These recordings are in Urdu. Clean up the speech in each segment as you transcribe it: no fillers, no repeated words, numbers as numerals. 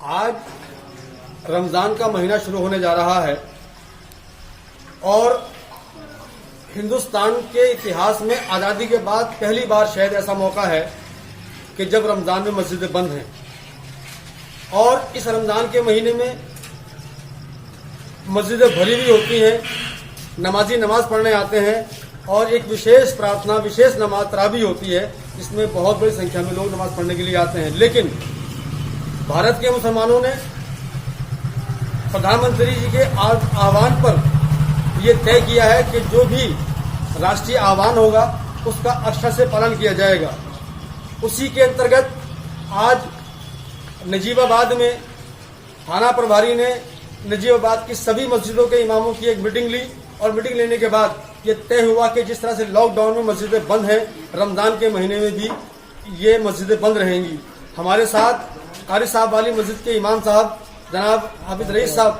آج رمضان کا مہینہ شروع ہونے جا رہا ہے اور ہندوستان کے اتہاس میں آزادی کے بعد پہلی بار شاید ایسا موقع ہے کہ جب رمضان میں مسجدیں بند ہیں، اور اس رمضان کے مہینے میں مسجدیں بھری ہوئی ہوتی ہیں، نمازی نماز پڑھنے آتے ہیں اور ایک وشیش پرارتھنا، وشیش نماز تراویح ہوتی ہے جس میں بہت بڑی سنکھیا میں لوگ نماز پڑھنے کے لیے آتے ہیں۔ لیکن بھارت کے مسلمانوں نے پردھان منتری جی کے آہوان پر یہ طے کیا ہے کہ جو بھی راشٹریہ آہوان ہوگا اس کا اکثر سے پالن کیا جائے گا۔ اسی کے انترگت آج نجیب آباد میں تھانہ پربھاری نے نجیب آباد کی سبھی مسجدوں کے اماموں کی ایک میٹنگ لی، اور میٹنگ لینے کے بعد یہ طے ہوا کہ جس طرح سے لاک ڈاؤن میں مسجدیں بند ہیں، رمضان کے مہینے میں بھی یہ مسجدیں بند رہیں گی۔ ہمارے ساتھ قاری صاحب والی مسجد کے امام صاحب جناب حافظ رئیس صاحب،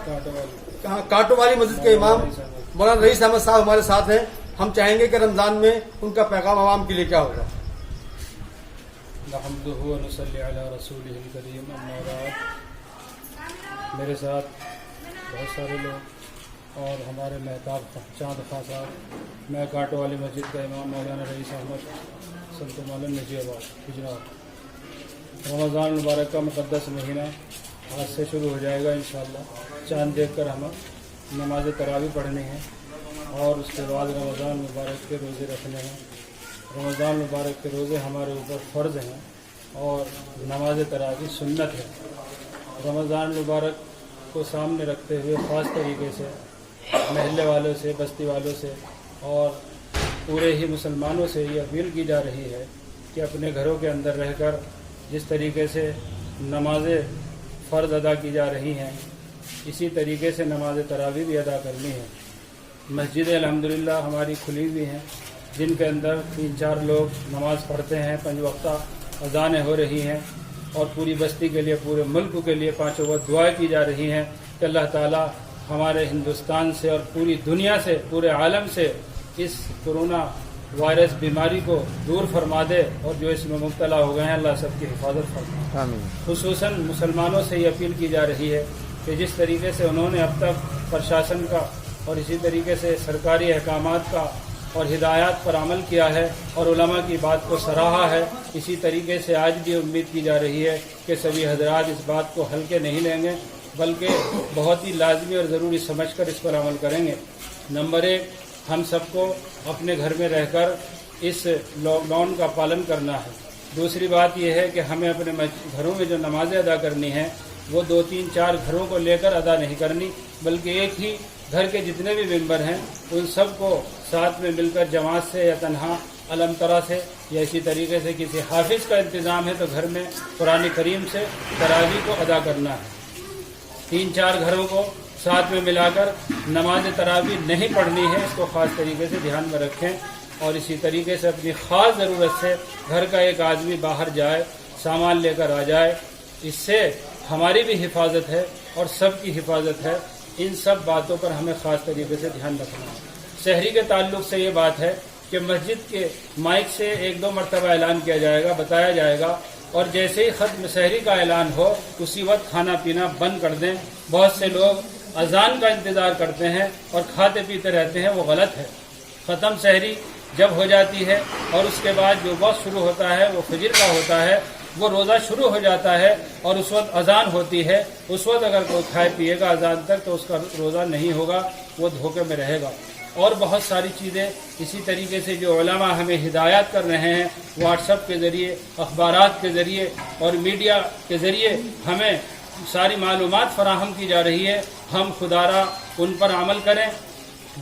کاٹو والی مسجد کے امام مولانا رئیس احمد صاحب ہمارے ساتھ ہیں۔ ہم چاہیں گے کہ رمضان میں ان کا پیغام عوام کے لیے کیا ہوگا۔ نحمدہ و نصلی علی رسولہ الکریم، اما بعد۔ میرے ساتھ بہت سارے لوگ اور ہمارے مہتاب چاند خان صاحب، میں کاٹو والی مسجد کا امام مولانا رئیس احمد سلط مولانا نجیب آباد گجرات۔ رمضان المبارک کا مقدس مہینہ آج سے شروع ہو جائے گا انشاءاللہ۔ چاند دیکھ کر ہمیں نماز تراویح پڑھنی ہے اور اس کے بعد رمضان مبارک کے روزے رکھنے ہیں۔ رمضان مبارک کے روزے ہمارے اوپر فرض ہیں اور نماز تراویح سنت ہے۔ رمضان مبارک کو سامنے رکھتے ہوئے خاص طریقے سے محلے والوں سے، بستی والوں سے اور پورے ہی مسلمانوں سے یہ اپیل کی جا رہی ہے کہ اپنے گھروں کے اندر رہ کر جس طریقے سے نماز فرض ادا کی جا رہی ہیں، اسی طریقے سے نماز تراویح بھی ادا کرنی ہے۔ مسجدیں الحمدللہ ہماری کھلی ہوئی ہیں، جن کے اندر 3-4 لوگ نماز پڑھتے ہیں، 5 وقتہ اذانیں ہو رہی ہیں، اور پوری بستی کے لیے، پورے ملک کے لیے 5 وقت دعائیں کی جا رہی ہیں کہ اللہ تعالی ہمارے ہندوستان سے اور پوری دنیا سے، پورے عالم سے اس کرونا وائرس بیماری کو دور فرما دے، اور جو اس میں مبتلا ہو گئے ہیں اللہ سب کی حفاظت فرمائے۔ آمین۔ خصوصاً مسلمانوں سے یہ اپیل کی جا رہی ہے کہ جس طریقے سے انہوں نے اب تک پرشاسن کا اور اسی طریقے سے سرکاری احکامات کا اور ہدایات پر عمل کیا ہے اور علماء کی بات کو سراہا ہے، اسی طریقے سے آج بھی امید کی جا رہی ہے کہ سبھی حضرات اس بات کو ہلکے نہیں لیں گے، بلکہ بہت ہی لازمی اور ضروری سمجھ کر اس پر عمل کریں گے۔ نمبر 1، ہم سب کو اپنے گھر میں رہ کر اس لاک ڈاؤن کا پالن کرنا ہے۔ دوسری بات یہ ہے کہ ہمیں اپنے گھروں میں جو نمازیں ادا کرنی ہیں وہ 2-3-4 گھروں کو لے کر ادا نہیں کرنی، بلکہ ایک ہی گھر کے جتنے بھی ممبر ہیں ان سب کو ساتھ میں مل کر جماعت سے یا تنہا علم طرح سے یا اسی طریقے سے کسی حافظ کا انتظام ہے تو گھر میں قرآن کریم سے تراویح کو ادا کرنا ہے۔ 3-4 گھروں کو ساتھ میں ملا کر نماز تراویح نہیں پڑھنی ہے، اس کو خاص طریقے سے دھیان میں رکھیں، اور اسی طریقے سے اپنی خاص ضرورت سے گھر کا ایک آدمی باہر جائے، سامان لے کر آ جائے۔ اس سے ہماری بھی حفاظت ہے اور سب کی حفاظت ہے۔ ان سب باتوں پر ہمیں خاص طریقے سے دھیان رکھنا ہے۔ شہری کے تعلق سے یہ بات ہے کہ مسجد کے مائک سے 1-2 مرتبہ اعلان کیا جائے گا، بتایا جائے گا، اور جیسے ہی ختم شہری کا اعلان ہو اسی وقت کھانا پینا بند کر دیں۔ بہت سے لوگ اذان کا انتظار کرتے ہیں اور کھاتے پیتے رہتے ہیں، وہ غلط ہے۔ ختم شہری جب ہو جاتی ہے اور اس کے بعد جو وقت شروع ہوتا ہے وہ فجر کا ہوتا ہے، وہ روزہ شروع ہو جاتا ہے اور اس وقت اذان ہوتی ہے، اس وقت اگر کوئی کھائے پیے گا اذان تک تو اس کا روزہ نہیں ہوگا، وہ دھوکے میں رہے گا۔ اور بہت ساری چیزیں اسی طریقے سے جو علماء ہمیں ہدایات کر رہے ہیں، واٹس ایپ کے ذریعے، اخبارات کے ذریعے اور میڈیا کے ذریعے ہمیں ساری معلومات فراہم کی جا رہی ہے، ہم خدارا ان پر عمل کریں۔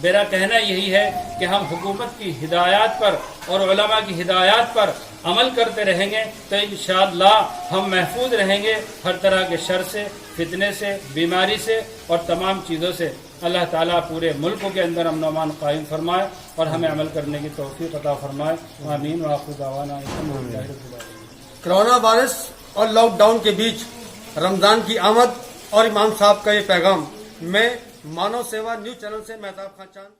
میرا کہنا یہی ہے کہ ہم حکومت کی ہدایات پر اور علماء کی ہدایات پر عمل کرتے رہیں گے تو انشاءاللہ ہم محفوظ رہیں گے ہر طرح کے شر سے، فتنے سے، بیماری سے اور تمام چیزوں سے۔ اللہ تعالیٰ پورے ملک کے اندر امن و امان قائم فرمائے اور ہمیں عمل کرنے کی توفیق عطا فرمائے۔ آمین۔ وآخر دعوانا الحمدللہ رب العالمین۔ کرونا وائرس اور لاک ڈاؤن کے بیچ رمضان کی آمد اور امام صاحب کا یہ پیغام، میں مانو سیوا نیوز چینل سے مہتاب خان چاند۔